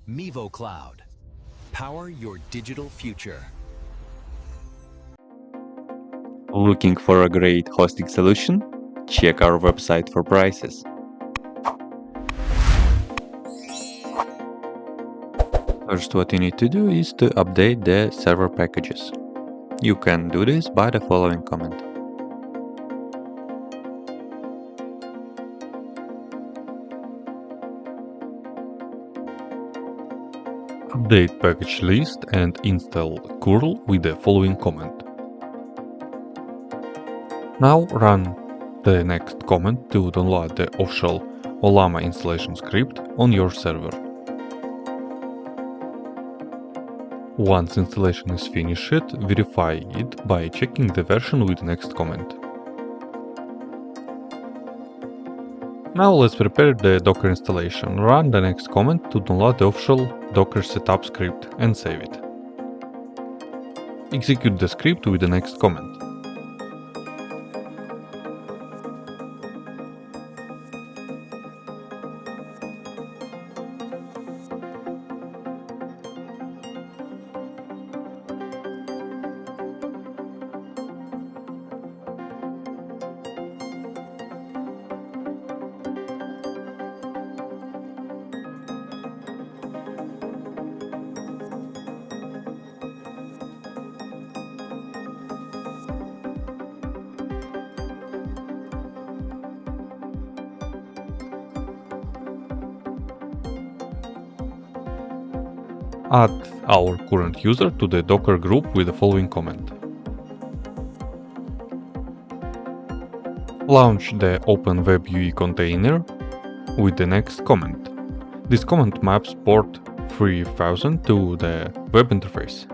Mivocloud. Power your digital future. Looking for a great hosting solution? Check our website for prices. First, what you need to do is to update the server packages. You can do this by the following command. Update package list and install curl with the following command. Now run the next command to download the official Ollama installation script on your server. Once installation is finished, verify it by checking the version with the next command. Now let's prepare the Docker installation. Run the next command to download the official Docker setup script and save it. Execute the script with the next command. Add our current user to the Docker group with the following command. Launch the Open WebUI container with the next command. This command maps port 3000 to the web interface.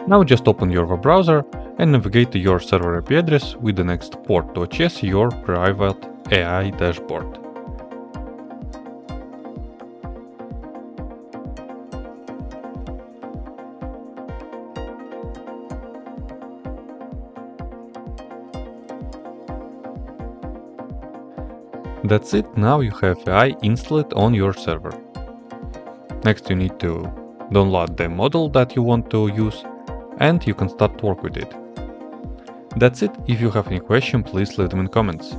Now just open your web browser and navigate to your server IP address with the next port to access your private AI dashboard. That's it, now you have AI installed on your server. Next you need to download the model that you want to use, and you can start to work with it. That's it. If you have any question, please leave them in comments.